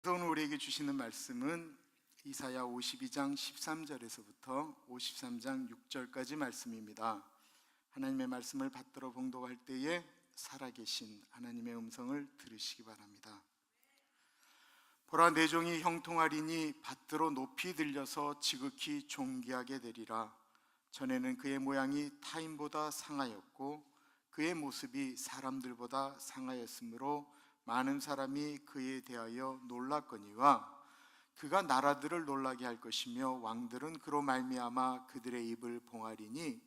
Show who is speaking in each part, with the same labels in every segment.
Speaker 1: 오늘 우리에게 주시는 말씀은 이사야 52장 13절에서부터 53장 6절까지 말씀입니다. 하나님의 말씀을 받들어 봉독할 때에 살아계신 하나님의 음성을 들으시기 바랍니다. 보라, 내 종이 형통하리니 밭들어 높이 들려서 지극히 존귀하게 되리라. 전에는 그의 모양이 타인보다 상하였고 그의 모습이 사람들보다 상하였으므로 많은 사람이 그에 대하여 놀랐거니와 그가 나라들을 놀라게 할 것이며 왕들은 그로 말미암아 그들의 입을 봉하리니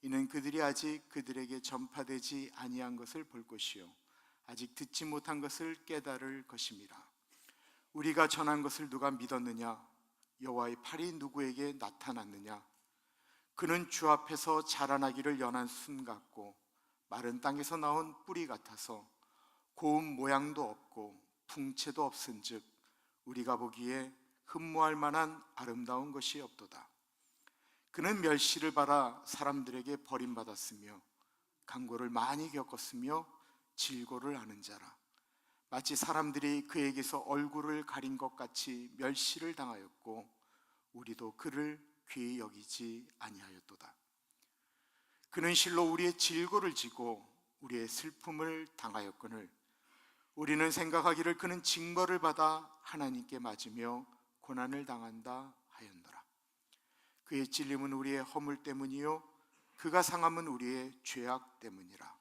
Speaker 1: 이는 그들이 아직 그들에게 전파되지 아니한 것을 볼 것이요 아직 듣지 못한 것을 깨달을 것임이라. 우리가 전한 것을 누가 믿었느냐? 여호와의 팔이 누구에게 나타났느냐? 그는 주 앞에서 자라나기를 연한 순 같고 마른 땅에서 나온 뿌리 같아서 고운 모양도 없고 풍채도 없은즉 우리가 보기에 흠모할 만한 아름다운 것이 없도다. 그는 멸시를 받아 사람들에게 버림받았으며 강고를 많이 겪었으며 질고를 아는 자라. 마치 사람들이 그에게서 얼굴을 가린 것 같이 멸시를 당하였고 우리도 그를 귀히 여기지 아니하였도다. 그는 실로 우리의 질고를 지고 우리의 슬픔을 당하였거늘 우리는 생각하기를 그는 징벌을 받아 하나님께 맞으며 고난을 당한다 하였노라. 그의 찔림은 우리의 허물 때문이요 그가 상함은 우리의 죄악 때문이라.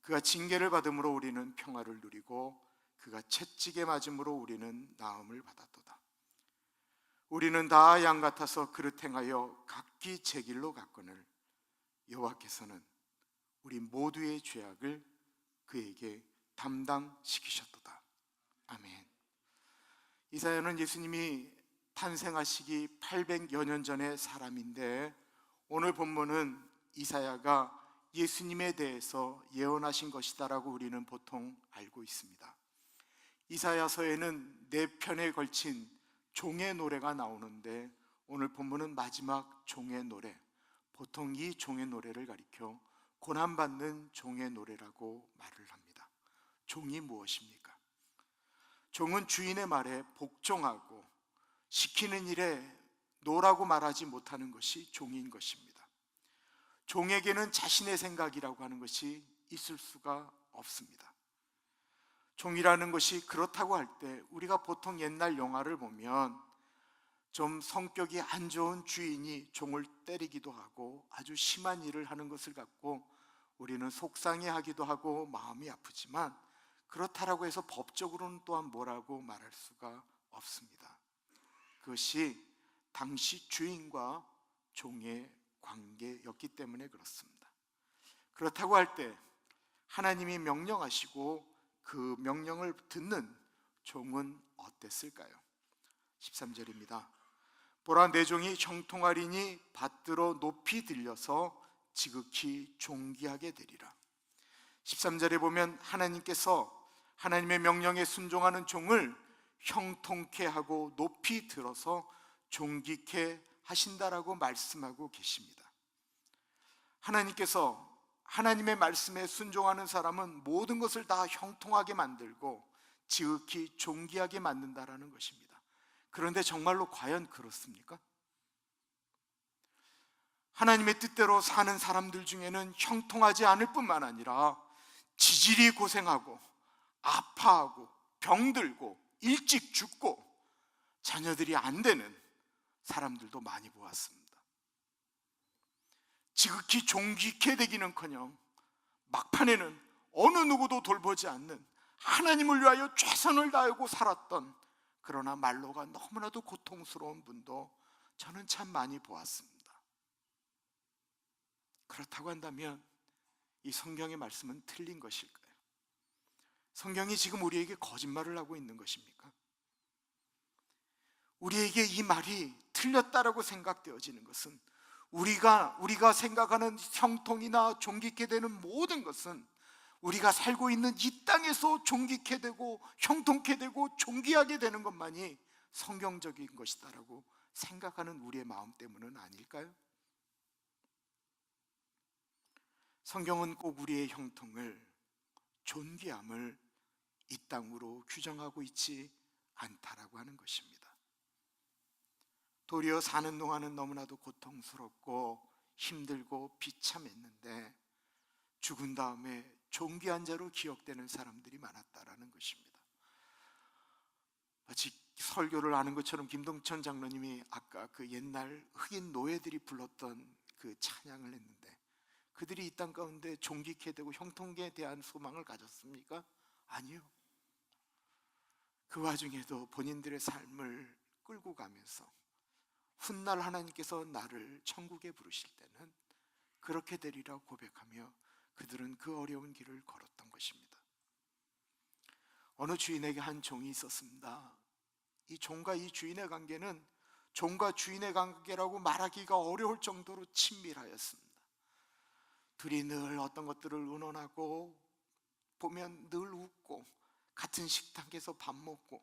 Speaker 1: 그가 징계를 받음으로 우리는 평화를 누리고 그가 채찍에 맞음으로 우리는 나음을 받았도다. 우리는 다 양 같아서 그릇 행하여 각기 제 길로 갔거늘 여호와께서는 우리 모두의 죄악을 그에게 담당시키셨도다. 아멘. 이사야는 예수님이 탄생하시기 800여 년 전의 사람인데 오늘 본문은 이사야가 예수님에 대해서 예언하신 것이다라고 우리는 보통 알고 있습니다. 이사야서에는 4편에 걸친 종의 노래가 나오는데 오늘 본문은 마지막 종의 노래, 보통 이 종의 노래를 가리켜 고난받는 종의 노래라고 말을 합니다. 종이 무엇입니까? 종은 주인의 말에 복종하고 시키는 일에 노라고 말하지 못하는 것이 종인 것입니다. 종에게는 자신의 생각이라고 하는 것이 있을 수가 없습니다. 종이라는 것이 그렇다고 할 때 우리가 보통 옛날 영화를 보면 좀 성격이 안 좋은 주인이 종을 때리기도 하고 아주 심한 일을 하는 것을 갖고 우리는 속상해하기도 하고 마음이 아프지만 그렇다라고 해서 법적으로는 또한 뭐라고 말할 수가 없습니다. 그것이 당시 주인과 종의 관계였기 때문에 그렇습니다. 그렇다고 할 때 하나님이 명령하시고 그 명령을 듣는 종은 어땠을까요? 13절입니다. 보라, 내 종이 형통하리니 밭들어 높이 들려서 지극히 존귀하게 되리라. 13절에 보면 하나님께서 하나님의 명령에 순종하는 종을 형통케 하고 높이 들어서 존귀케 하신다라고 말씀하고 계십니다. 하나님께서 하나님의 말씀에 순종하는 사람은 모든 것을 다 형통하게 만들고 지극히 존귀하게 만든다라는 것입니다. 그런데 정말로 과연 그렇습니까? 하나님의 뜻대로 사는 사람들 중에는 형통하지 않을 뿐만 아니라 지질이 고생하고 아파하고 병들고 일찍 죽고 자녀들이 안 되는 사람들도 많이 보았습니다. 지극히 존귀케 되기는커녕 막판에는 어느 누구도 돌보지 않는 하나님을 위하여 최선을 다하고 살았던 그러나 말로가 너무나도 고통스러운 분도 저는 참 많이 보았습니다. 그렇다고 한다면 이 성경의 말씀은 틀린 것일까요? 성경이 지금 우리에게 거짓말을 하고 있는 것입니까? 우리에게 이 말이 틀렸다라고 생각되어지는 것은 우리가 생각하는 형통이나 존귀케 되는 모든 것은 우리가 살고 있는 이 땅에서 존귀케 되고 형통케 되고 존귀하게 되는 것만이 성경적인 것이다라고 생각하는 우리의 마음 때문은 아닐까요? 성경은 꼭 우리의 형통을, 존귀함을 이 땅으로 규정하고 있지 않다라고 하는 것입니다. 도리어 사는 동안은 너무나도 고통스럽고 힘들고 비참했는데 죽은 다음에 존귀한 자로 기억되는 사람들이 많았다라는 것입니다. 마치 설교를 아는 것처럼 김동천 장로님이 아까 그 옛날 흑인 노예들이 불렀던 그 찬양을 했는데, 그들이 이 땅 가운데 존귀케 되고 형통에 대한 소망을 가졌습니까? 아니요. 그 와중에도 본인들의 삶을 끌고 가면서 훗날 하나님께서 나를 천국에 부르실 때는 그렇게 되리라 고백하며 그들은 그 어려운 길을 걸었던 것입니다. 어느 주인에게 한 종이 있었습니다. 이 종과 이 주인의 관계는 종과 주인의 관계라고 말하기가 어려울 정도로 친밀하였습니다. 둘이 늘 어떤 것들을 의논하고, 보면 늘 웃고, 같은 식탁에서 밥 먹고,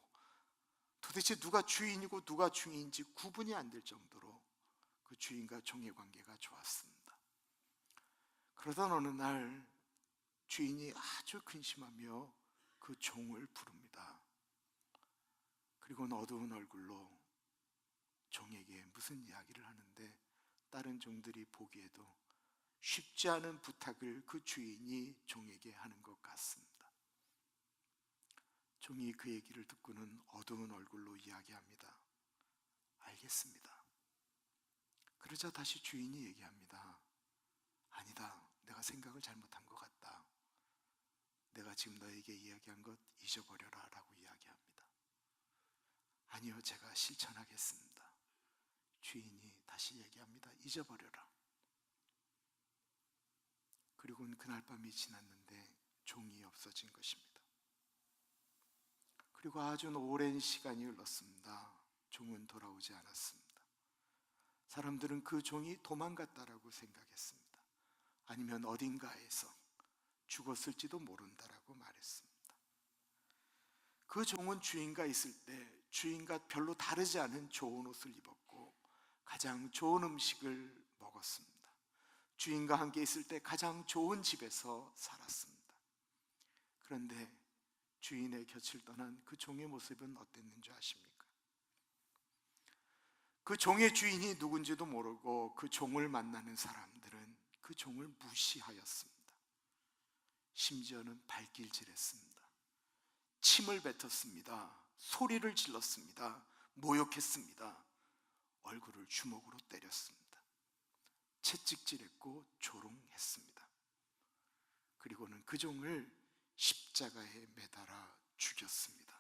Speaker 1: 도대체 누가 주인이고 누가 종인지 구분이 안 될 정도로 그 주인과 종의 관계가 좋았습니다. 그러던 어느 날 주인이 아주 근심하며 그 종을 부릅니다. 그리고는 어두운 얼굴로 종에게 무슨 이야기를 하는데, 다른 종들이 보기에도 쉽지 않은 부탁을 그 주인이 종에게 하는 것 같습니다. 종이 그 얘기를 듣고는 어두운 얼굴로 이야기합니다. 알겠습니다. 그러자 다시 주인이 얘기합니다. 아니다, 내가 생각을 잘못한 것 같다. 내가 지금 너에게 이야기한 것 잊어버려라 라고 이야기합니다. 아니요, 제가 실천하겠습니다. 주인이 다시 얘기합니다. 잊어버려라. 그리고는 그날 밤이 지났는데 종이 없어진 것입니다. 그리고 아주 오랜 시간이 흘렀습니다. 종은 돌아오지 않았습니다. 사람들은 그 종이 도망갔다라고 생각했습니다. 아니면 어딘가에서 죽었을지도 모른다라고 말했습니다. 그 종은 주인과 있을 때 주인과 별로 다르지 않은 좋은 옷을 입었고 가장 좋은 음식을 먹었습니다. 주인과 함께 있을 때 가장 좋은 집에서 살았습니다. 그런데 주인의 곁을 떠난 그 종의 모습은 어땠는지 아십니까? 그 종의 주인이 누군지도 모르고 그 종을 만나는 사람들은 그 종을 무시하였습니다. 심지어는 발길질했습니다. 침을 뱉었습니다. 소리를 질렀습니다. 모욕했습니다. 얼굴을 주먹으로 때렸습니다. 채찍질했고 조롱했습니다. 그리고는 그 종을 십자가에 매달아 죽였습니다.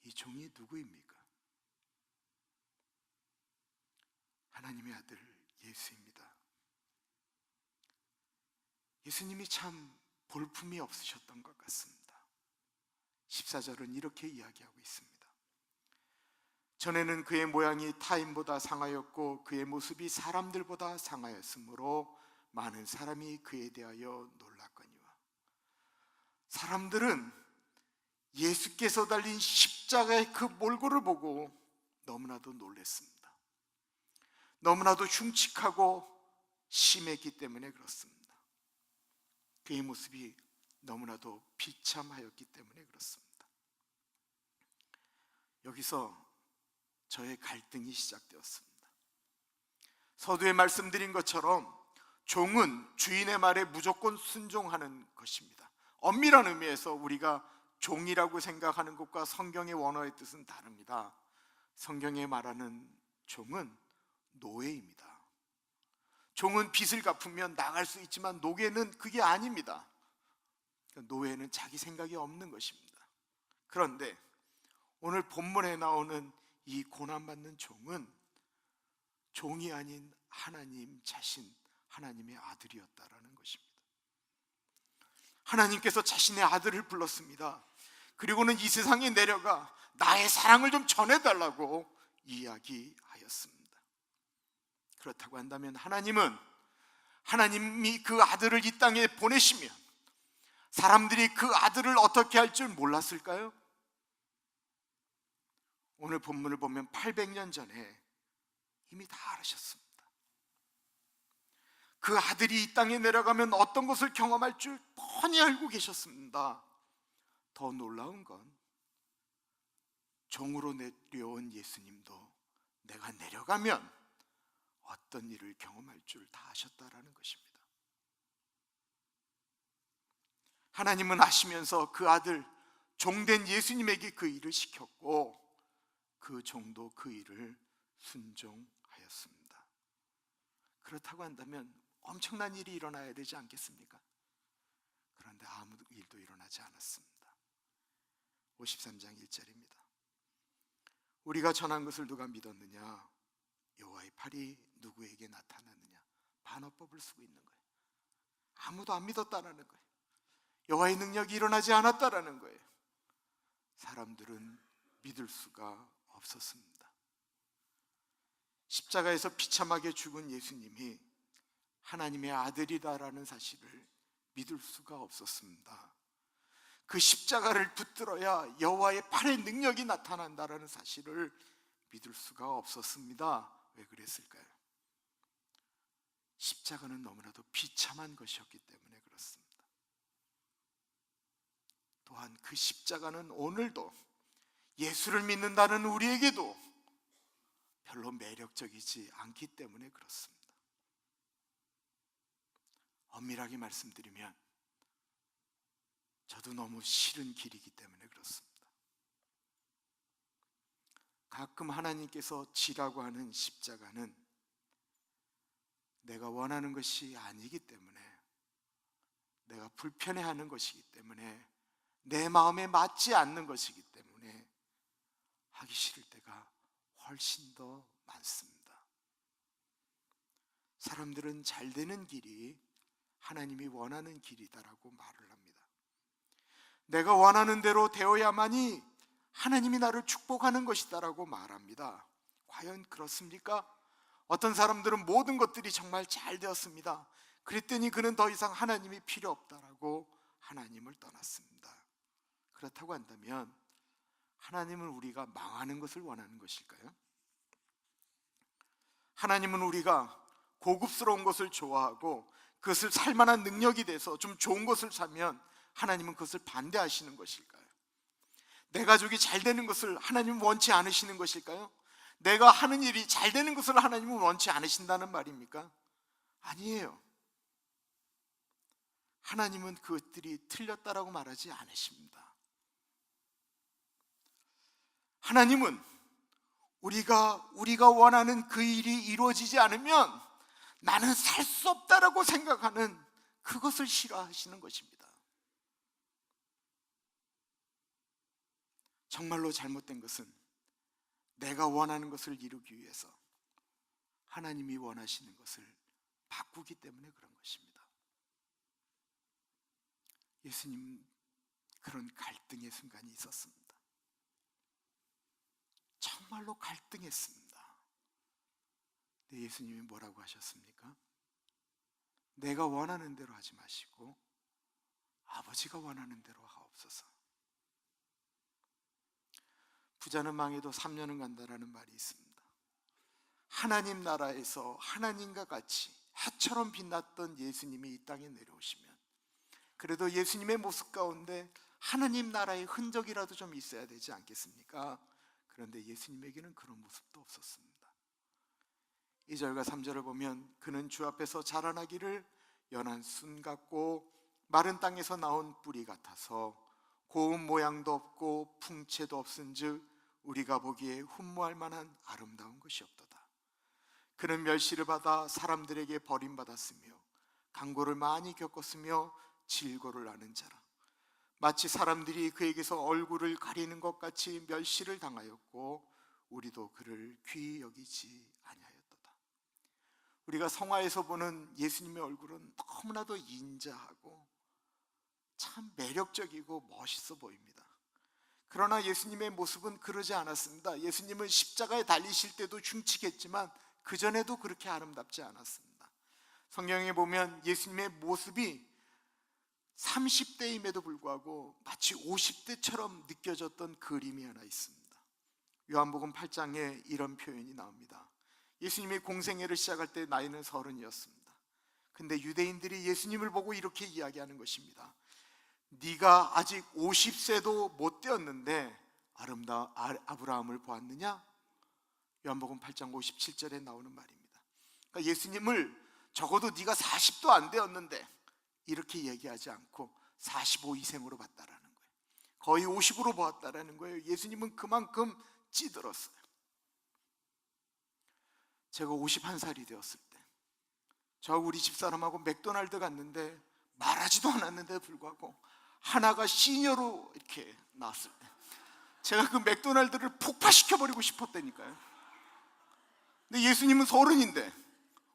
Speaker 1: 이 종이 누구입니까? 하나님의 아들 예수입니다. 예수님이 참 볼품이 없으셨던 것 같습니다. 14절은 이렇게 이야기하고 있습니다. 전에는 그의 모양이 타인보다 상하였고 그의 모습이 사람들보다 상하였으므로 많은 사람이 그에 대하여 놀랐거니와. 사람들은 예수께서 달린 십자가의 그 몰골을 보고 너무나도 놀랐습니다. 너무나도 흉측하고 심했기 때문에 그렇습니다. 그의 모습이 너무나도 비참하였기 때문에 그렇습니다. 여기서 저의 갈등이 시작되었습니다. 서두에 말씀드린 것처럼 종은 주인의 말에 무조건 순종하는 것입니다. 엄밀한 의미에서 우리가 종이라고 생각하는 것과 성경의 원어의 뜻은 다릅니다. 성경에 말하는 종은 노예입니다. 종은 빚을 갚으면 나갈 수 있지만 노예는 그게 아닙니다. 노예는 자기 생각이 없는 것입니다. 그런데 오늘 본문에 나오는 이 고난받는 종은 종이 아닌 하나님 자신, 하나님의 아들이었다라는 것입니다. 하나님께서 자신의 아들을 불렀습니다. 그리고는 이 세상에 내려가 나의 사랑을 좀 전해달라고 이야기하였습니다. 그렇다고 한다면 하나님이 그 아들을 이 땅에 보내시면 사람들이 그 아들을 어떻게 할 줄 몰랐을까요? 오늘 본문을 보면 800년 전에 이미 다 알으셨습니다. 그 아들이 이 땅에 내려가면 어떤 것을 경험할 줄 뻔히 알고 계셨습니다. 더 놀라운 건 종으로 내려온 예수님도 내가 내려가면 어떤 일을 경험할 줄 다 아셨다라는 것입니다. 하나님은 아시면서 그 아들 종된 예수님에게 그 일을 시켰고 그 종도 그 일을 순종하였습니다. 그렇다고 한다면 엄청난 일이 일어나야 되지 않겠습니까? 그런데 아무 일도 일어나지 않았습니다. 53장 1절입니다. 우리가 전한 것을 누가 믿었느냐? 여호와의 팔이 누구에게 나타났느냐? 반어법을 쓰고 있는 거예요. 아무도 안 믿었다라는 거예요. 여호와의 능력이 일어나지 않았다라는 거예요. 사람들은 믿을 수가 없었습니다. 십자가에서 비참하게 죽은 예수님이 하나님의 아들이다라는 사실을 믿을 수가 없었습니다. 그 십자가를 붙들어야 여호와의 팔의 능력이 나타난다라는 사실을 믿을 수가 없었습니다. 왜 그랬을까요? 십자가는 너무나도 비참한 것이었기 때문에 그렇습니다. 또한 그 십자가는 오늘도 예수를 믿는다는 우리에게도 별로 매력적이지 않기 때문에 그렇습니다. 엄밀하게 말씀드리면 저도 너무 싫은 길이기 때문에 그렇습니다. 가끔 하나님께서 지라고 하는 십자가는 내가 원하는 것이 아니기 때문에, 내가 불편해하는 것이기 때문에, 내 마음에 맞지 않는 것이기 때문에 하기 싫을 때가 훨씬 더 많습니다. 사람들은 잘 되는 길이 하나님이 원하는 길이다라고 말을 합니다. 내가 원하는 대로 되어야만이 하나님이 나를 축복하는 것이다라고 말합니다. 과연 그렇습니까? 어떤 사람들은 모든 것들이 정말 잘 되었습니다. 그랬더니 그는 더 이상 하나님이 필요 없다라고 하나님을 떠났습니다. 그렇다고 한다면 하나님은 우리가 망하는 것을 원하는 것일까요? 하나님은 우리가 고급스러운 것을 좋아하고 그것을 살만한 능력이 돼서 좀 좋은 것을 사면 하나님은 그것을 반대하시는 것일까요? 내 가족이 잘 되는 것을 하나님은 원치 않으시는 것일까요? 내가 하는 일이 잘 되는 것을 하나님은 원치 않으신다는 말입니까? 아니에요. 하나님은 그것들이 틀렸다라고 말하지 않으십니다. 하나님은 우리가 원하는 그 일이 이루어지지 않으면 나는 살 수 없다라고 생각하는 그것을 싫어하시는 것입니다. 정말로 잘못된 것은 내가 원하는 것을 이루기 위해서 하나님이 원하시는 것을 바꾸기 때문에 그런 것입니다. 예수님 그런 갈등의 순간이 있었습니다. 정말로 갈등했습니다. 근데 예수님이 뭐라고 하셨습니까? 내가 원하는 대로 하지 마시고 아버지가 원하는 대로 하옵소서. 부자는 망해도 3년은 간다라는 말이 있습니다. 하나님 나라에서 하나님과 같이 해처럼 빛났던 예수님이 이 땅에 내려오시면 그래도 예수님의 모습 가운데 하나님 나라의 흔적이라도 좀 있어야 되지 않겠습니까? 그런데 예수님에게는 그런 모습도 없었습니다. 2절과 3절을 보면 그는 주 앞에서 자라나기를 연한 순 같고 마른 땅에서 나온 뿌리 같아서 고운 모양도 없고 풍채도 없은즉 우리가 보기에 흠모할 만한 아름다운 것이 없도다. 그는 멸시를 받아 사람들에게 버림받았으며 강고를 많이 겪었으며 질고를 아는 자라. 마치 사람들이 그에게서 얼굴을 가리는 것 같이 멸시를 당하였고 우리도 그를 귀히 여기지 아니하였도다. 우리가 성화에서 보는 예수님의 얼굴은 너무나도 인자하고 참 매력적이고 멋있어 보입니다. 그러나 예수님의 모습은 그러지 않았습니다. 예수님은 십자가에 달리실 때도 흉측했지만 그전에도 그렇게 아름답지 않았습니다. 성경에 보면 예수님의 모습이 30대임에도 불구하고 마치 50대처럼 느껴졌던 그림이 하나 있습니다. 요한복음 8장에 이런 표현이 나옵니다. 예수님이 공생애를 시작할 때 나이는 30이었습니다. 근데 유대인들이 예수님을 보고 이렇게 이야기하는 것입니다. 네가 아직 50세도 못 되었는데 아브라함을 보았느냐? 요한복음 8장 57절에 나오는 말입니다. 그러니까 예수님을 적어도 네가 40도 안 되었는데 이렇게 얘기하지 않고 45 이생으로 봤다라는 거예요. 거의 50으로 보았다라는 거예요. 예수님은 그만큼 찌들었어요. 제가 51살이 되었을 때 저하고 우리 집사람하고 맥도날드 갔는데 말하지도 않았는데도 불구하고 하나가 시니어로 이렇게 나왔을 때 제가 그 맥도날드를 폭파시켜버리고 싶었다니까요. 근데 예수님은 30인데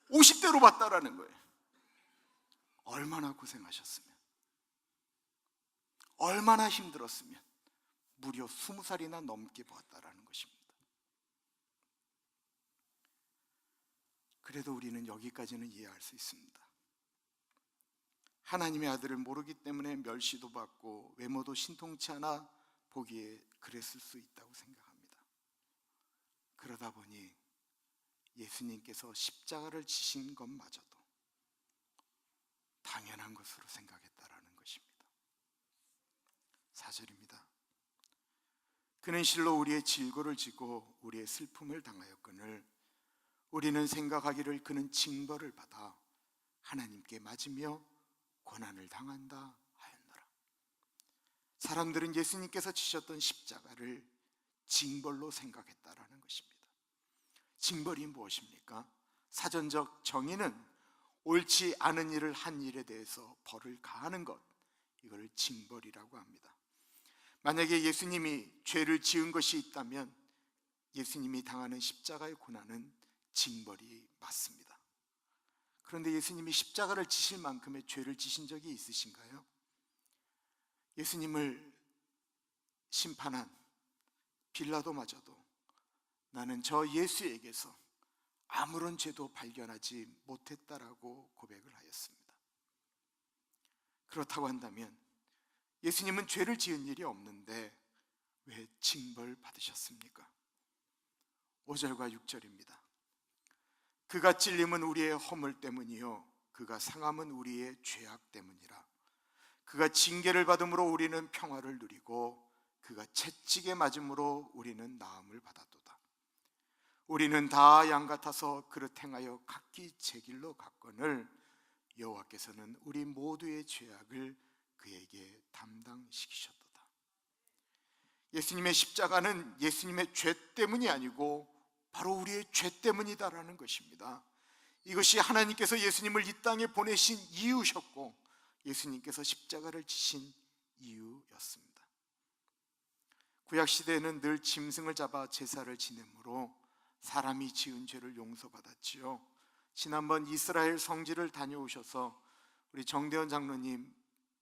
Speaker 1: 50대로 봤다라는 거예요. 얼마나 고생하셨으면, 얼마나 힘들었으면 무려 20살이나 넘게 보았다라는 것입니다. 그래도 우리는 여기까지는 이해할 수 있습니다. 하나님의 아들을 모르기 때문에 멸시도 받고 외모도 신통치 않아 보기에 그랬을 수 있다고 생각합니다. 그러다 보니 예수님께서 십자가를 지신 것마저도 당연한 것으로 생각했다라는 것입니다. 4절입니다. 그는 실로 우리의 질고를 지고 우리의 슬픔을 당하였거늘 우리는 생각하기를 그는 징벌을 받아 하나님께 맞으며 고난을 당한다 하였노라. 사람들은 예수님께서 지셨던 십자가를 징벌로 생각했다라는 것입니다. 징벌이 무엇입니까? 사전적 정의는 옳지 않은 일을 한 일에 대해서 벌을 가하는 것, 이걸 징벌이라고 합니다. 만약에 예수님이 죄를 지은 것이 있다면 예수님이 당하는 십자가의 고난은 징벌이 맞습니다. 그런데 예수님이 십자가를 지실 만큼의 죄를 지신 적이 있으신가요? 예수님을 심판한 빌라도마저도 나는 저 예수에게서 아무런 죄도 발견하지 못했다라고 고백을 하였습니다. 그렇다고 한다면 예수님은 죄를 지은 일이 없는데 왜 징벌 받으셨습니까? 5절과 6절입니다. 그가 찔림은 우리의 허물 때문이요 그가 상함은 우리의 죄악 때문이라. 그가 징계를 받음으로 우리는 평화를 누리고 그가 채찍에 맞음으로 우리는 나음을 받았도다. 우리는 다 양 같아서 그릇 행하여 각기 제 길로 갔거늘 여호와께서는 우리 모두의 죄악을 그에게 담당시키셨도다. 예수님의 십자가는 예수님의 죄 때문이 아니고 바로 우리의 죄 때문이다라는 것입니다. 이것이 하나님께서 예수님을 이 땅에 보내신 이유셨고 예수님께서 십자가를 지신 이유였습니다. 구약시대에는 늘 짐승을 잡아 제사를 지내므로 사람이 지은 죄를 용서받았지요. 지난번 이스라엘 성지를 다녀오셔서 우리 정대원 장로님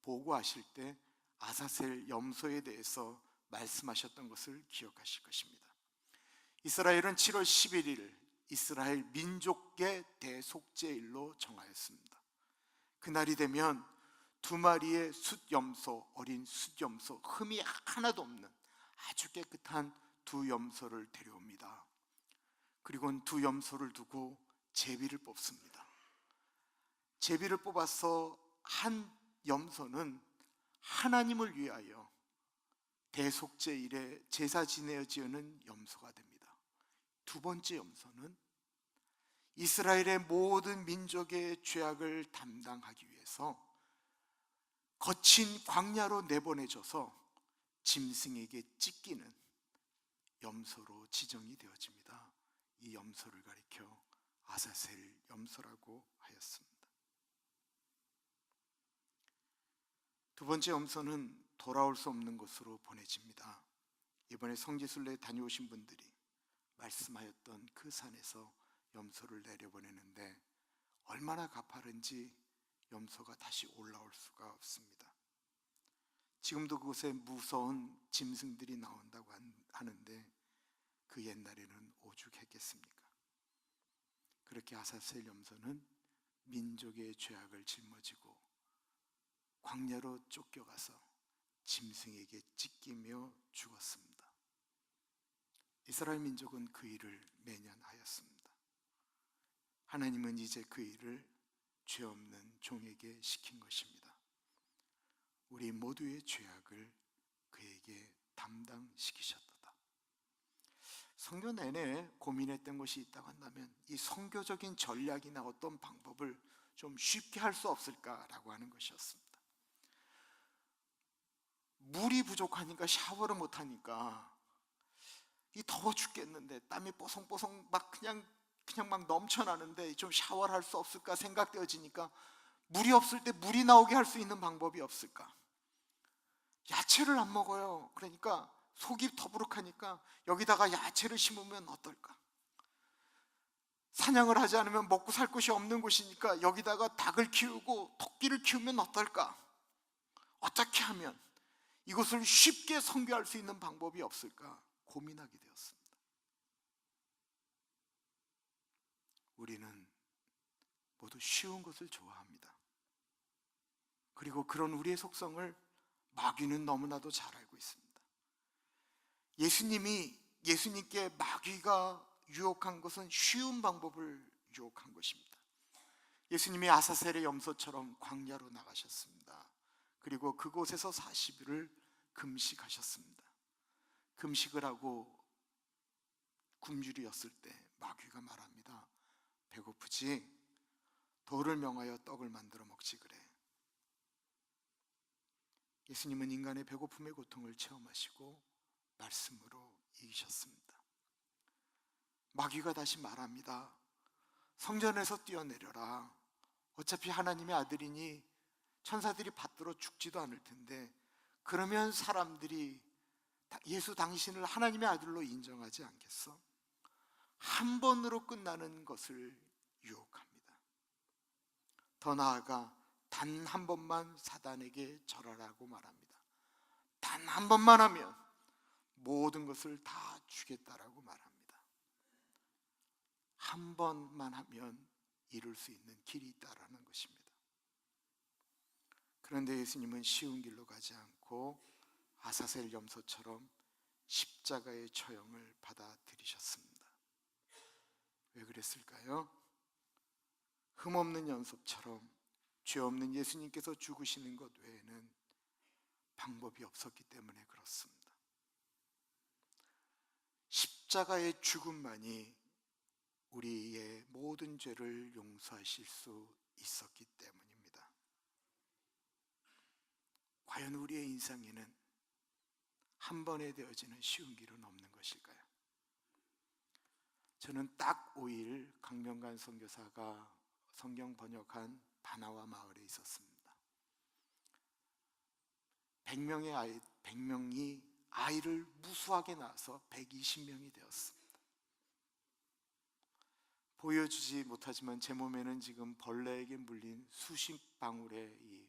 Speaker 1: 보고하실 때 아사셀 염소에 대해서 말씀하셨던 것을 기억하실 것입니다. 이스라엘은 7월 11일 이스라엘 민족의 대속죄일로 정하였습니다. 그날이 되면 2마리의 숫염소, 어린 숫염소, 흠이 하나도 없는 아주 깨끗한 2염소를 데려옵니다. 그리고는 2염소를 두고 제비를 뽑습니다. 제비를 뽑아서 한 염소는 하나님을 위하여 대속죄일에 제사 지내어지는 염소가 됩니다. 2번째 염소는 이스라엘의 모든 민족의 죄악을 담당하기 위해서 거친 광야로 내보내져서 짐승에게 찢기는 염소로 지정이 되어집니다. 이 염소를 가리켜 아사셀 염소라고 하였습니다. 2번째 염소는 돌아올 수 없는 곳으로 보내집니다. 이번에 성지순례에 다녀오신 분들이 말씀하였던 그 산에서 염소를 내려보내는데 얼마나 가파른지 염소가 다시 올라올 수가 없습니다. 지금도 그곳에 무서운 짐승들이 나온다고 하는데 그 옛날에는 오죽했겠습니까? 그렇게 아사셀 염소는 민족의 죄악을 짊어지고 광야로 쫓겨가서 짐승에게 찢기며 죽었습니다. 이스라엘 민족은 그 일을 매년 하였습니다. 하나님은 이제 그 일을 죄 없는 종에게 시킨 것입니다. 우리 모두의 죄악을 그에게 담당시키셨도다. 성교 내내 고민했던 것이 있다고 한다면 이 선교적인 전략이나 어떤 방법을 좀 쉽게 할 수 없을까라고 하는 것이었습니다. 물이 부족하니까 샤워를 못하니까 이 더워 죽겠는데 땀이 뽀송뽀송 막 그냥 막 넘쳐나는데 좀 샤워를 할 수 없을까 생각되어지니까 물이 없을 때 물이 나오게 할 수 있는 방법이 없을까? 야채를 안 먹어요. 그러니까 속이 더부룩하니까 여기다가 야채를 심으면 어떨까? 사냥을 하지 않으면 먹고 살 곳이 없는 곳이니까 여기다가 닭을 키우고 토끼를 키우면 어떨까? 어떻게 하면 이것을 쉽게 선교할 수 있는 방법이 없을까 고민하게 되었습니다. 우리는 모두 쉬운 것을 좋아합니다. 그리고 그런 우리의 속성을 마귀는 너무나도 잘 알고 있습니다. 예수님께 마귀가 유혹한 것은 쉬운 방법을 유혹한 것입니다. 예수님이 아사셀의 염소처럼 광야로 나가셨습니다. 그리고 그곳에서 40일을 금식하셨습니다. 금식을 하고 굶주리었을 때 마귀가 말합니다. 배고프지? 돌을 명하여 떡을 만들어 먹지 그래. 예수님은 인간의 배고픔의 고통을 체험하시고 말씀으로 이기셨습니다. 마귀가 다시 말합니다. 성전에서 뛰어내려라. 어차피 하나님의 아들이니 천사들이 받들어 죽지도 않을 텐데 그러면 사람들이 예수 당신을 하나님의 아들로 인정하지 않겠어? 한 번으로 끝나는 것을 유혹합니다. 더 나아가 단 한 번만 사단에게 절하라고 말합니다. 단 한 번만 하면 모든 것을 다 주겠다라고 말합니다. 한 번만 하면 이룰 수 있는 길이 있다라는 것입니다. 그런데 예수님은 쉬운 길로 가지 않고 아사셀 염소처럼 십자가의 처형을 받아들이셨습니다. 왜 그랬을까요? 흠없는 연섭처럼 죄 없는 예수님께서 죽으시는 것 외에는 방법이 없었기 때문에 그렇습니다. 십자가의 죽음만이 우리의 모든 죄를 용서하실 수 있었기 때문입니다. 과연 우리의 인생에는 한 번에 되어지는 쉬운 길은 없는 것일까요? 저는 딱 5일 강명관 선교사가 성경 번역한 바나와 마을에 있었습니다. 100명이 아이를 무수하게 낳아서 120명이 되었습니다. 보여주지 못하지만 제 몸에는 지금 벌레에게 물린 수십 방울의 이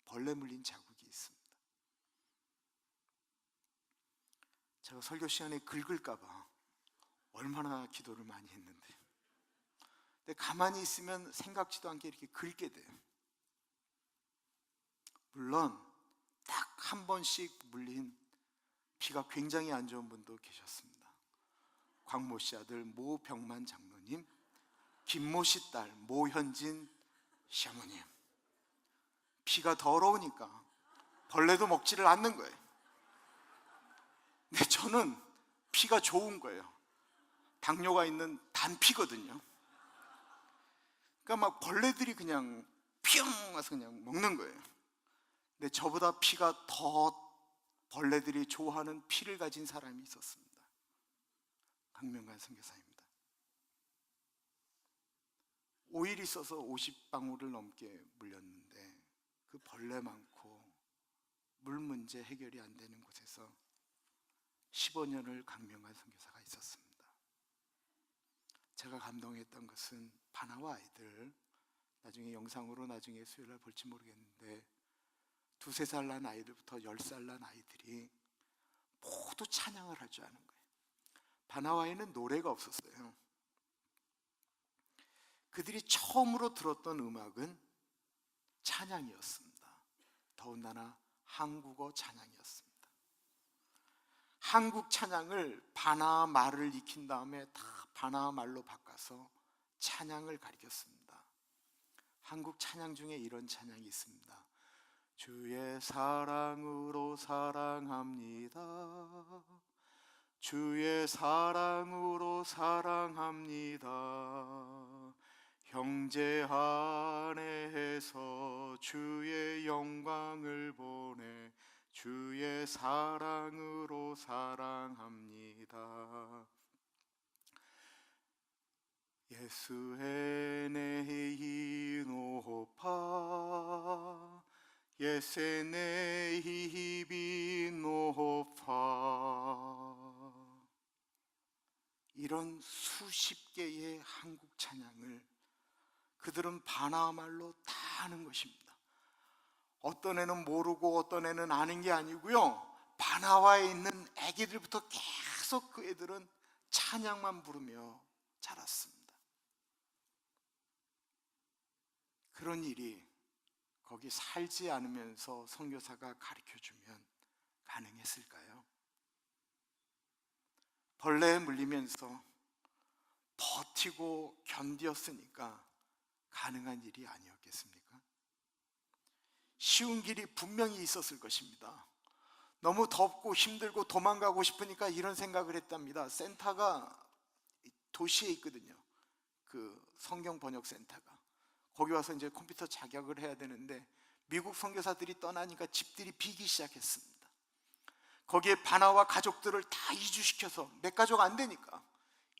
Speaker 1: 벌레 물린 자국이 있습니다. 제가 설교 시간에 긁을까봐 얼마나 기도를 많이 했는데, 근데 가만히 있으면 생각지도 않게 이렇게 긁게 돼요. 물론 딱 한 번씩 물린 피가 굉장히 안 좋은 분도 계셨습니다. 광모 씨 아들 모병만 장로님, 김모 씨 딸 모현진 시어머님. 피가 더러우니까 벌레도 먹지를 않는 거예요. 근데 저는 피가 좋은 거예요. 당뇨가 있는 단피거든요. 그러니까 막 벌레들이 그냥 피웅 와서 그냥 먹는 거예요. 근데 저보다 피가 더 벌레들이 좋아하는 피를 가진 사람이 있었습니다. 강명관 선교사입니다. 5일 있어서 50방울을 넘게 물렸는데 그 벌레 많고 물 문제 해결이 안 되는 곳에서 15년을 강명관 선교사가 있었습니다. 제가 감동했던 것은 바나와 아이들, 나중에 영상으로 나중에 수요일날 볼지 모르겠는데 2-3살 난 아이들부터 10살 난 아이들이 모두 찬양을 할 줄 아는 거예요. 바나와에는 노래가 없었어요. 그들이 처음으로 들었던 음악은 찬양이었습니다. 더군다나 한국어 찬양이었습니다. 한국 찬양을 바나 말을 익힌 다음에 다 바나 말로 바꿔서 찬양을 가르쳤습니다. 한국 찬양 중에 이런 찬양이 있습니다. 주의 사랑으로 사랑합니다. 주의 사랑으로 사랑합니다. 형제 안에서 주의 영광을 보내 주의 사랑으로 사랑합니다. 예수의 네히 높아 예세 네히 높아. 이런 수십 개의 한국 찬양을 그들은 바나아 말로 다 하는 것입니다. 어떤 애는 모르고 어떤 애는 아는 게 아니고요, 바나아에 있는 애기들부터 계속 그 애들은 찬양만 부르며 자랐습니다. 그런 일이 거기 살지 않으면서 선교사가 가르쳐주면 가능했을까요? 벌레에 물리면서 버티고 견디었으니까 가능한 일이 아니었겠습니까? 쉬운 길이 분명히 있었을 것입니다. 너무 덥고 힘들고 도망가고 싶으니까 이런 생각을 했답니다. 센터가 도시에 있거든요. 그 성경 번역 센터가. 거기 와서 이제 컴퓨터 자격을 해야 되는데 미국 선교사들이 떠나니까 집들이 비기 시작했습니다. 거기에 바나와 가족들을 다 이주시켜서, 몇 가족 안 되니까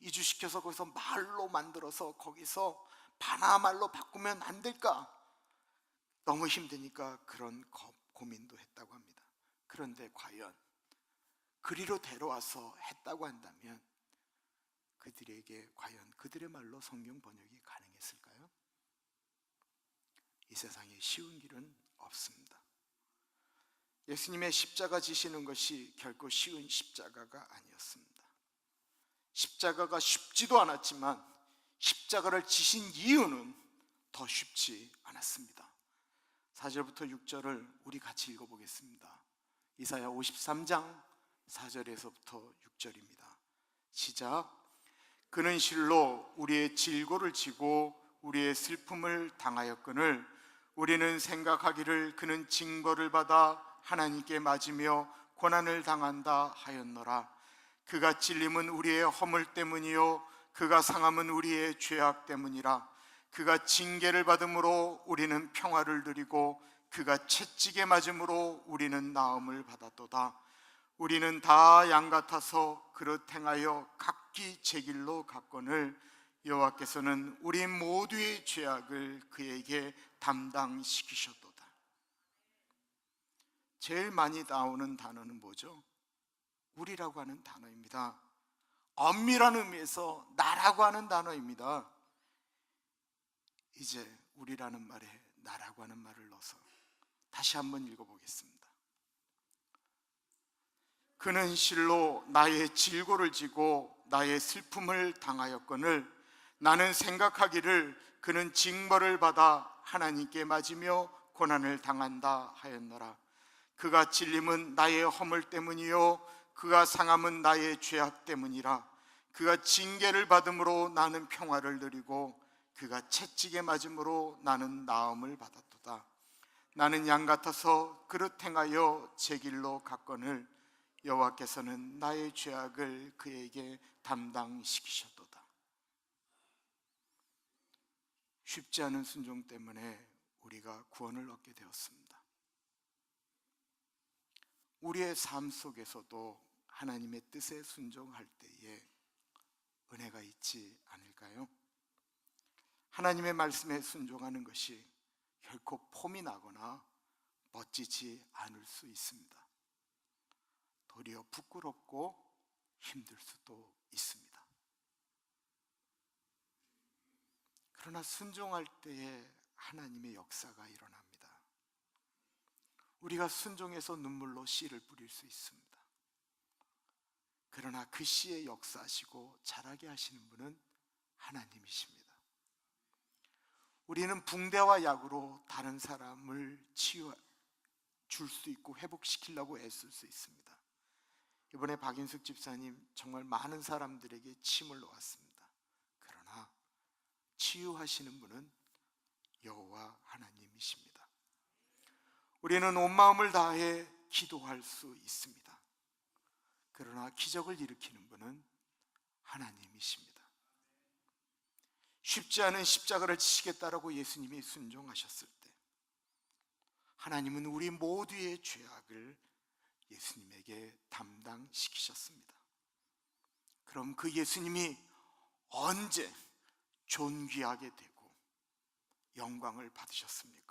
Speaker 1: 이주시켜서 거기서 마을로 만들어서 거기서 바나 말로 바꾸면 안 될까? 너무 힘드니까 그런 고민도 했다고 합니다. 그런데 과연 그리로 데려와서 했다고 한다면 그들에게 과연 그들의 말로 성경 번역이 가능했을까요? 이 세상에 쉬운 길은 없습니다. 예수님의 십자가 지시는 것이 결코 쉬운 십자가가 아니었습니다. 십자가가 쉽지도 않았지만 십자가를 지신 이유는 더 쉽지 않았습니다. 4절부터 6절을 우리 같이 읽어보겠습니다. 이사야 53장 4절에서부터 6절입니다. 시작. 그는 실로 우리의 질고를 지고 우리의 슬픔을 당하였거늘 우리는 생각하기를 그는 징벌을 받아 하나님께 맞으며 고난을 당한다 하였노라. 그가 찔림은 우리의 허물 때문이요 그가 상함은 우리의 죄악 때문이라. 그가 징계를 받음으로 우리는 평화를 누리고 그가 채찍에 맞음으로 우리는 나음을 받았도다. 우리는 다 양 같아서 그릇 행하여 각기 제 길로 갔거늘 여호와께서는 우리 모두의 죄악을 그에게 담당시키셨도다. 제일 많이 나오는 단어는 뭐죠? 우리라고 하는 단어입니다. 엄밀한 의미에서 나라고 하는 단어입니다. 이제 우리라는 말에 나라고 하는 말을 넣어서 다시 한번 읽어보겠습니다. 그는 실로 나의 질고를 지고 나의 슬픔을 당하였거늘 나는 생각하기를 그는 징벌을 받아 하나님께 맞으며 고난을 당한다 하였노라. 그가 찔림은 나의 허물 때문이요 그가 상함은 나의 죄악 때문이라. 그가 징계를 받음으로 나는 평화를 누리고 그가 채찍에 맞음으로 나는 나음을 받았도다. 나는 양 같아서 그릇 행하여 제 길로 갔거늘 여호와께서는 나의 죄악을 그에게 담당시키셨도다. 쉽지 않은 순종 때문에 우리가 구원을 얻게 되었습니다. 우리의 삶 속에서도 하나님의 뜻에 순종할 때에 은혜가 있지 않을까요? 하나님의 말씀에 순종하는 것이 결코 폼이 나거나 멋지지 않을 수 있습니다. 도리어 부끄럽고 힘들 수도 있습니다. 그러나 순종할 때에 하나님의 역사가 일어납니다. 우리가 순종해서 눈물로 씨를 뿌릴 수 있습니다. 그러나 그 씨에 역사하시고 자라게 하시는 분은 하나님이십니다. 우리는 붕대와 약으로 다른 사람을 치유해 줄 수 있고 회복시키려고 애쓸 수 있습니다. 이번에 박인숙 집사님 정말 많은 사람들에게 침을 놓았습니다. 그러나 치유하시는 분은 여호와 하나님이십니다. 우리는 온 마음을 다해 기도할 수 있습니다. 그러나 기적을 일으키는 분은 하나님이십니다. 쉽지 않은 십자가를 지시겠다라고 예수님이 순종하셨을 때 하나님은 우리 모두의 죄악을 예수님에게 담당시키셨습니다. 그럼 그 예수님이 언제 존귀하게 되고 영광을 받으셨습니까?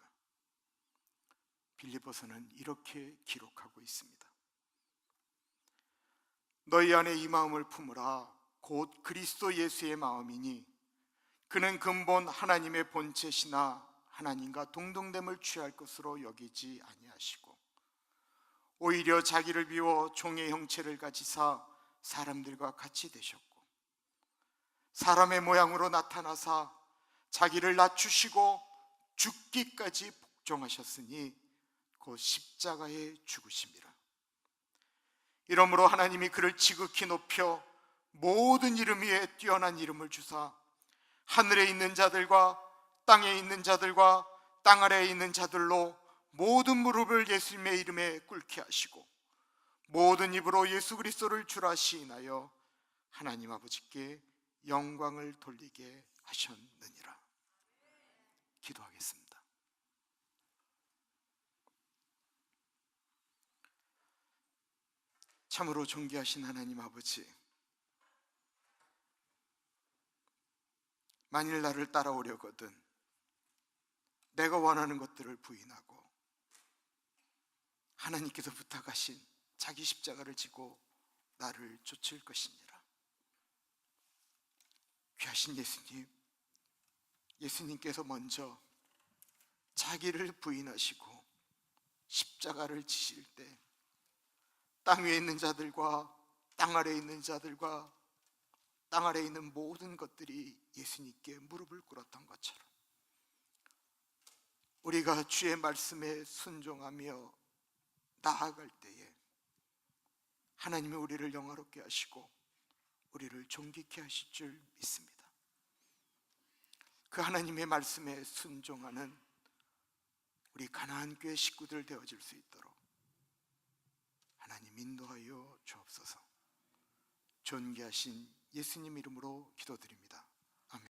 Speaker 1: 빌립보서는 이렇게 기록하고 있습니다. 너희 안에 이 마음을 품으라. 곧 그리스도 예수의 마음이니 그는 근본 하나님의 본체시나 하나님과 동등됨을 취할 것으로 여기지 아니하시고 오히려 자기를 비워 종의 형체를 가지사 사람들과 같이 되셨고 사람의 모양으로 나타나사 자기를 낮추시고 죽기까지 복종하셨으니 곧 십자가에 죽으심이라. 이러므로 하나님이 그를 지극히 높여 모든 이름 위에 뛰어난 이름을 주사 하늘에 있는 자들과 땅에 있는 자들과 땅 아래에 있는 자들로 모든 무릎을 예수님의 이름에 꿇게 하시고 모든 입으로 예수 그리스도를 주라 시인하여 하나님 아버지께 영광을 돌리게 하셨느니라. 기도하겠습니다. 참으로 존귀하신 하나님 아버지, 만일 나를 따라오려거든 내가 원하는 것들을 부인하고 하나님께서 부탁하신 자기 십자가를 지고 나를 쫓을 것이니라. 귀하신 예수님, 예수님께서 먼저 자기를 부인하시고 십자가를 지실 때 땅 위에 있는 자들과 땅 아래에 있는 자들과 땅 아래에 있는 모든 것들이 예수님께 무릎을 꿇었던 것처럼 우리가 주의 말씀에 순종하며 나아갈 때에 하나님이 우리를 영화롭게 하시고 우리를 존귀케 하실 줄 믿습니다. 그 하나님의 말씀에 순종하는 우리 가나안 교회 식구들 되어질 수 있도록 하나님 인도하여 주옵소서. 존귀하신 예수님 이름으로 기도드립니다.